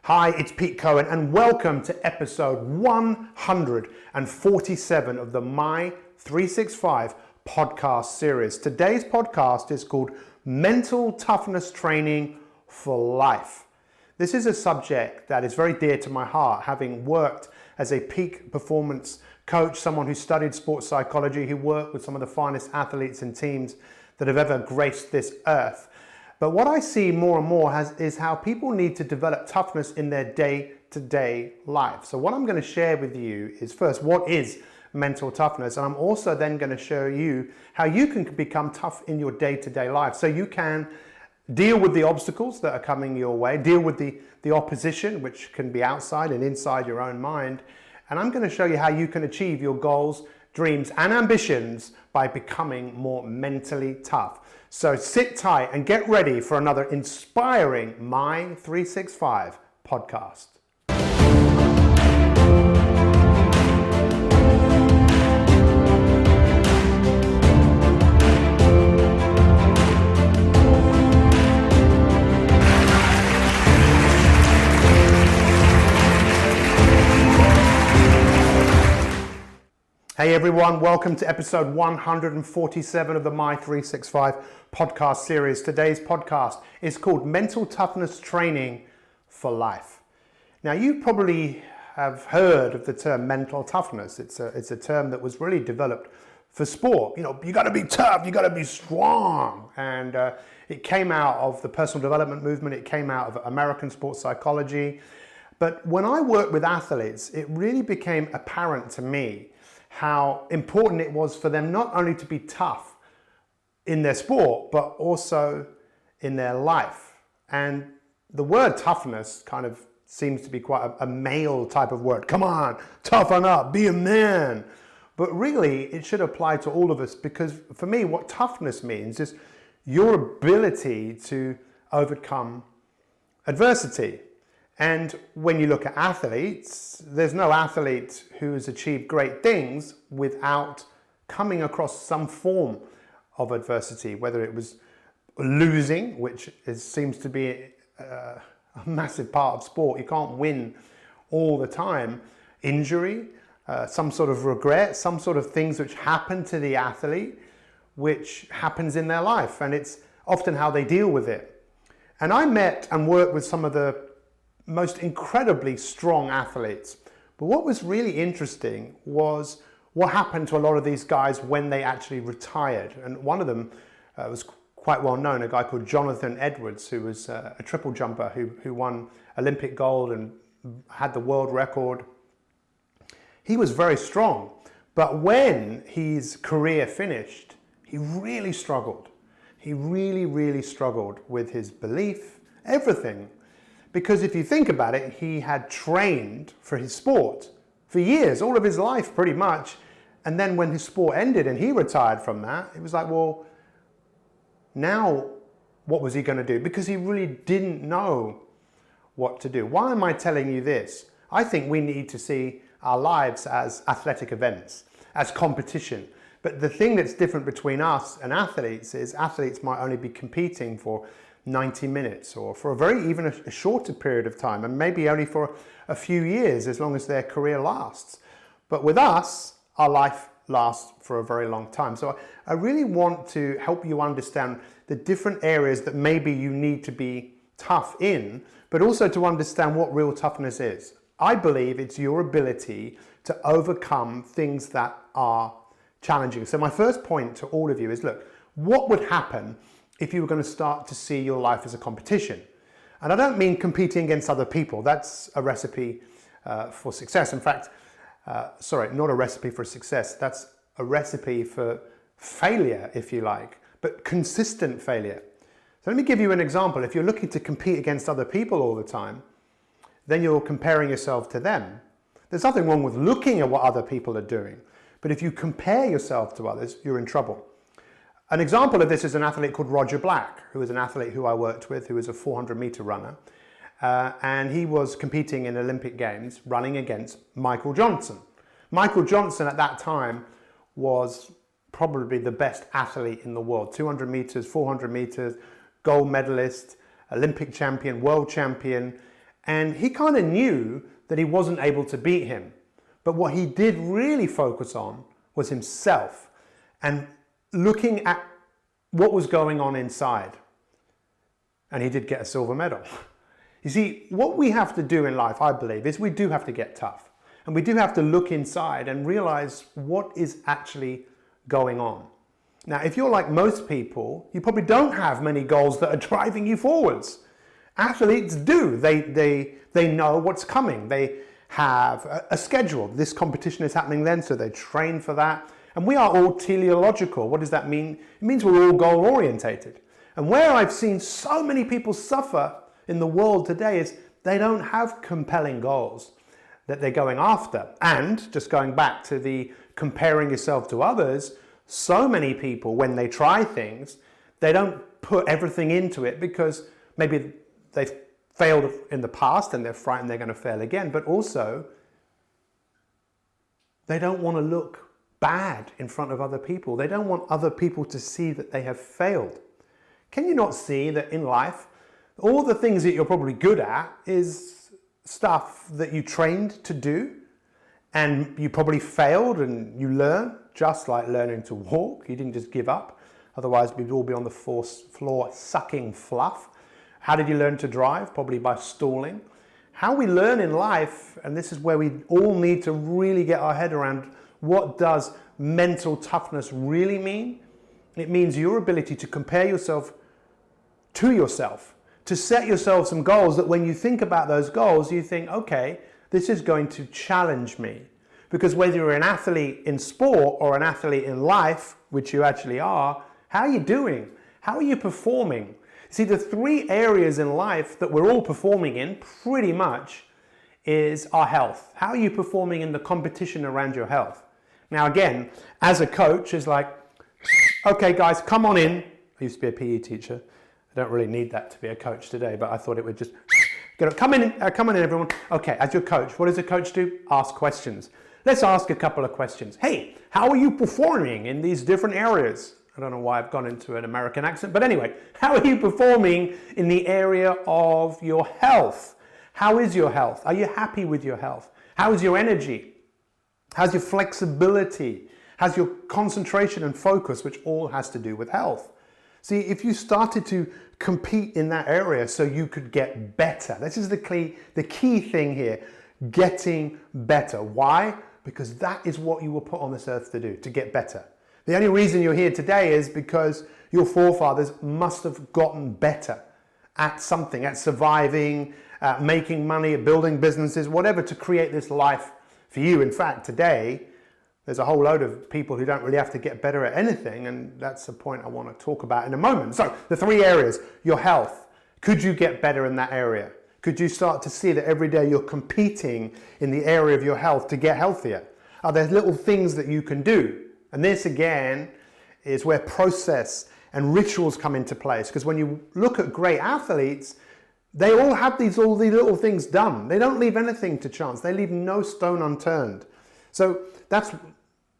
Hi, it's Pete Cohen and welcome to episode 147 of the My 365 podcast series. Today's podcast is called Mental Toughness Training for Life. This is a subject that is very dear to my heart, having worked as a peak performance coach, someone who studied sports psychology, who worked with some of the finest athletes and teams that have ever graced this earth. But what I see more and more is how people need to develop toughness in their day-to-day life. So what I'm going to share with you is first, what is mental toughness? And I'm also then going to show you how you can become tough in your day-to-day life so you can deal with the obstacles that are coming your way, deal with the opposition, which can be outside and inside your own mind. And I'm going to show you how you can achieve your goals, dreams, and ambitions by becoming more mentally tough. So sit tight and get ready for another inspiring My 365 podcast. Hey everyone, welcome to episode 147 of the My 365 podcast series. Today's podcast is called Mental Toughness Training for Life. Now you probably have heard of the term mental toughness. It's a term that was really developed for sport. You know, you got to be tough, you got to be strong. And it came out of the personal development movement, it came out of American sports psychology. But when I worked with athletes, it really became apparent to me how important it was for them not only to be tough in their sport, but also in their life. And the word toughness kind of seems to be quite a male type of word. Come on, toughen up, be a man. But really, it should apply to all of us, because for me, what toughness means is your ability to overcome adversity. And when you look at athletes, there's no athlete who has achieved great things without coming across some form of adversity, whether it was losing, which seems to be a massive part of sport. You can't win all the time. Injury, some sort of regret, some sort of things which happen to the athlete, which happens in their life. And it's often how they deal with it. And I met and worked with some of the most incredibly strong athletes. But what was really interesting was what happened to a lot of these guys when they actually retired. And one of them was quite well known, a guy called Jonathan Edwards, who was a triple jumper who won Olympic gold and had the world record. He was very strong, but when his career finished, he really struggled. He really struggled with his belief, everything. Because if you think about it, he had trained for his sport for years, all of his life pretty much. And then when his sport ended and he retired from that, it was like, well, now what was he going to do? Because he really didn't know what to do. Why am I telling you this? I think we need to see our lives as athletic events, as competition. But the thing that's different between us and athletes is athletes might only be competing for 90 minutes or for even a shorter period of time, and maybe only for a few years as long as their career lasts. But with us, our life lasts for a very long time. So I really want to help you understand the different areas that maybe you need to be tough in, but also to understand what real toughness is. I believe it's your ability to overcome things that are challenging. So my first point to all of you is, look, what would happen if you were going to start to see your life as a competition? And I don't mean competing against other people. That's a recipe for success. In fact, not a recipe for success. That's a recipe for failure, if you like, but consistent failure. So let me give you an example. If you're looking to compete against other people all the time, then you're comparing yourself to them. There's nothing wrong with looking at what other people are doing, but if you compare yourself to others, you're in trouble. An example of this is an athlete called Roger Black, who was an athlete who I worked with, who was a 400-meter runner. And he was competing in Olympic Games, running against Michael Johnson. Michael Johnson at that time was probably the best athlete in the world. 200 meters, 400 meters, gold medalist, Olympic champion, world champion. And he kind of knew that he wasn't able to beat him. But what he did really focus on was himself and looking at what was going on inside. And he did get a silver medal. You see, what we have to do in life, I believe, is we do have to get tough. And we do have to look inside and realize what is actually going on. Now, if you're like most people, you probably don't have many goals that are driving you forwards. Athletes do. They know what's coming. They have a schedule. This competition is happening then, so they train for that. And we are all teleological. What does that mean? It means we're all goal orientated. And where I've seen so many people suffer in the world today is they don't have compelling goals that they're going after. And just going back to the comparing yourself to others, so many people, when they try things, they don't put everything into it because maybe they've failed in the past and they're frightened they're going to fail again, but also they don't want to look bad in front of other people. They don't want other people to see that they have failed. Can you not see that in life, all the things that you're probably good at is stuff that you trained to do and you probably failed and you learn, just like learning to walk. You didn't just give up. Otherwise, we'd all be on the floor sucking fluff. How did you learn to drive? Probably by stalling. How we learn in life, and this is where we all need to really get our head around, what does mental toughness really mean? It means your ability to compare yourself to yourself, to set yourself some goals that when you think about those goals, you think, okay, this is going to challenge me. Because whether you're an athlete in sport or an athlete in life, which you actually are, how are you doing? How are you performing? See, the three areas in life that we're all performing in pretty much is our health. How are you performing in the competition around your health? Now, again, as a coach, it's like, okay, guys, come on in. I used to be a PE teacher. I don't really need that to be a coach today, but I thought it would just, come on in, everyone. Okay, as your coach, what does a coach do? Ask questions. Let's ask a couple of questions. Hey, how are you performing in these different areas? I don't know why I've gone into an American accent, but anyway, how are you performing in the area of your health? How is your health? Are you happy with your health? How is your energy? How's your flexibility? How's your concentration and focus, which all has to do with health? See, if you started to compete in that area so you could get better, this is the key thing here, getting better. Why? Because that is what you were put on this earth to do, to get better. The only reason you're here today is because your forefathers must have gotten better at something, at surviving, at making money, at building businesses, whatever, to create this life for you. In fact, today, there's a whole load of people who don't really have to get better at anything, and that's the point I want to talk about in a moment. So, the three areas, your health. Could you get better in that area? Could you start to see that every day you're competing in the area of your health to get healthier? Are there little things that you can do? And this, again, is where process and rituals come into place. Because when you look at great athletes, they all have all these little things done. They don't leave anything to chance. They leave no stone unturned. So that's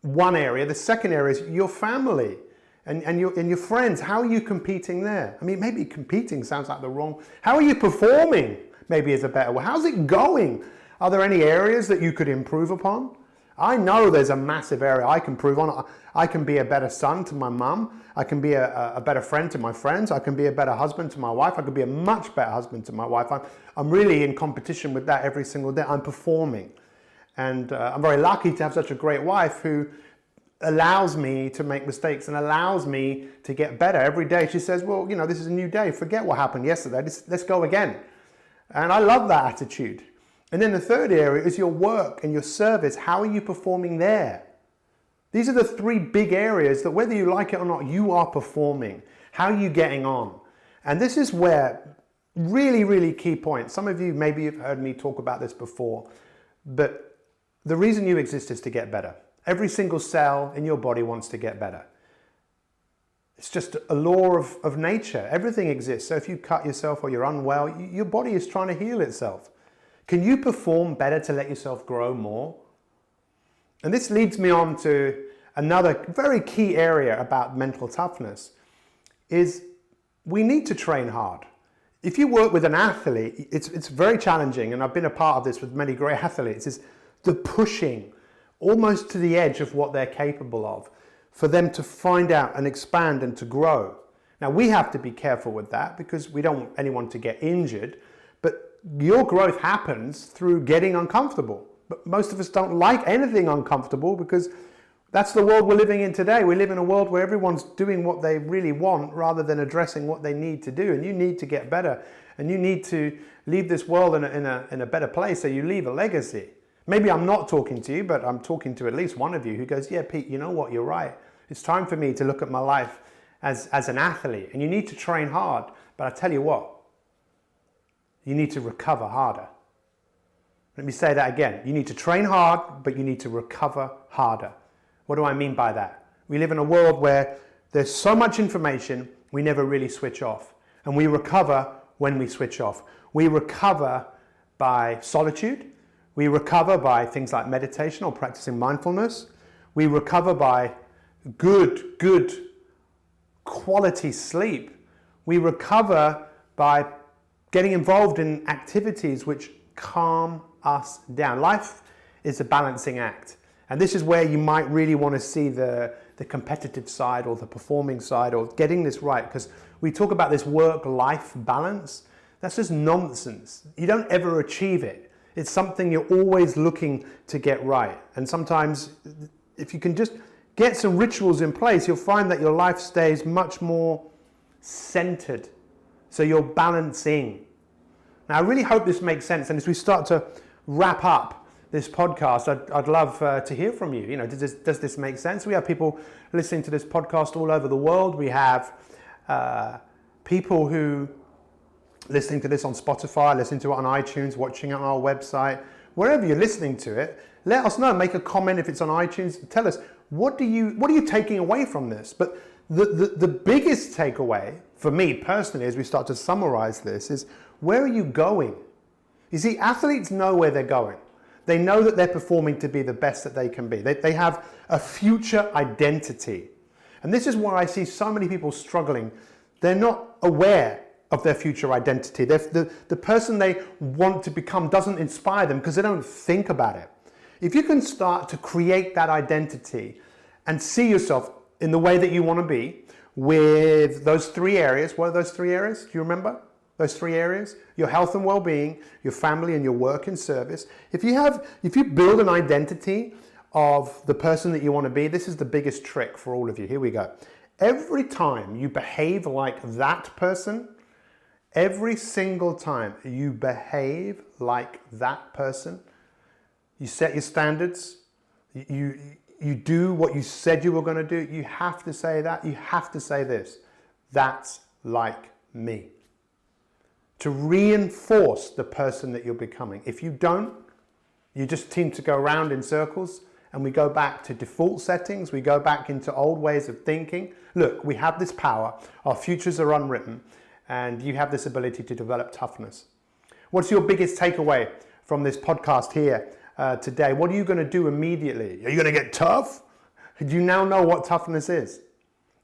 one area. The second area is your family and your friends. How are you competing there? I mean, maybe competing sounds like the wrong... How are you performing? Maybe is a better word. How's it going? Are there any areas that you could improve upon? I know there's a massive area I can improve on. I can be a better son to my mum. I can be a better friend to my friends. I can be a better husband to my wife. I could be a much better husband to my wife. I'm really in competition with that every single day. I'm performing. And I'm very lucky to have such a great wife who allows me to make mistakes and allows me to get better every day. She says, well, you know, this is a new day. Forget what happened yesterday. Let's go again. And I love that attitude. And then the third area is your work and your service. How are you performing there? These are the three big areas that whether you like it or not, you are performing. How are you getting on? And this is where really, really key points. Some of you maybe have heard me talk about this before, but the reason you exist is to get better. Every single cell in your body wants to get better. It's just a law of nature. Everything exists. So if you cut yourself or you're unwell, your body is trying to heal itself. Can you perform better to let yourself grow more? And this leads me on to another very key area about mental toughness is we need to train hard. If you work with an athlete, it's very challenging, and I've been a part of this with many great athletes, is the pushing almost to the edge of what they're capable of for them to find out and expand and to grow. Now, we have to be careful with that because we don't want anyone to get injured, but your growth happens through getting uncomfortable. But most of us don't like anything uncomfortable because that's the world we're living in today. We live in a world where everyone's doing what they really want rather than addressing what they need to do. And you need to get better. And you need to leave this world in a better place so you leave a legacy. Maybe I'm not talking to you, but I'm talking to at least one of you who goes, yeah, Pete, you know what? You're right. It's time for me to look at my life as an athlete. And you need to train hard. But I tell you what, you need to recover harder. Let me say that again. You need to train hard, but you need to recover harder. What do I mean by that? We live in a world where there's so much information, we never really switch off. And we recover when we switch off. We recover by solitude. We recover by things like meditation or practicing mindfulness. We recover by good quality sleep. We recover by getting involved in activities which calm us down. Life is a balancing act. And this is where you might really want to see the competitive side or the performing side or getting this right, because we talk about this work-life balance. That's just nonsense. You don't ever achieve it. It's something you're always looking to get right. And sometimes if you can just get some rituals in place, you'll find that your life stays much more centered. So you're balancing. Now, I really hope this makes sense. And as we start to wrap up this podcast, I'd love to hear from you. You know, does this make sense? We have people listening to this podcast all over the world. We have people who listening to this on Spotify, listening to it on iTunes, watching it on our website, wherever you're listening to it. Let us know. Make a comment if it's on iTunes. Tell us what are you taking away from this? But the biggest takeaway for me personally, as we start to summarize this, is where are you going? You see, athletes know where they're going. They know that they're performing to be the best that they can be. They have a future identity. And this is why I see so many people struggling. They're not aware of their future identity. The person they want to become doesn't inspire them because they don't think about it. If you can start to create that identity and see yourself in the way that you want to be with those three areas. What are those three areas? Do you remember? Those three areas: your health and well-being, your family, and your work and service. If you build an identity of the person that you want to be, this is the biggest trick for all of you. Here we go. Every time you behave like that person, every single time you behave like that person, you set your standards, you do what you said you were going to do, you have to say that, you have to say this: that's like me. To reinforce the person that you're becoming. If you don't, you just seem to go around in circles and we go back to default settings, we go back into old ways of thinking. Look, we have this power, our futures are unwritten, and you have this ability to develop toughness. What's your biggest takeaway from this podcast here today? What are you going to do immediately? Are you going to get tough? Do you now know what toughness is?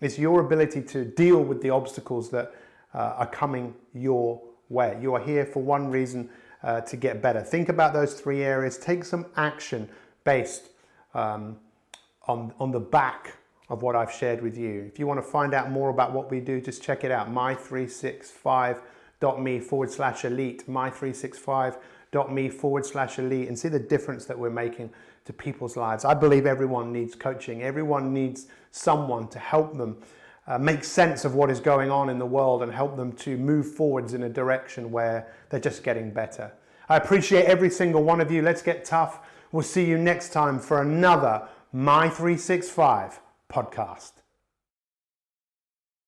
It's your ability to deal with the obstacles that are coming your way. You are here for one reason, to get better. Think about those three areas. Take some action based on the back of what I've shared with you. If you want to find out more about what we do, just check it out. my365.me/elite, my365.me/elite, and see the difference that we're making to people's lives. I believe everyone needs coaching. Everyone needs someone to help them make sense of what is going on in the world and help them to move forwards in a direction where they're just getting better. I appreciate every single one of you. Let's get tough. We'll see you next time for another My365 podcast.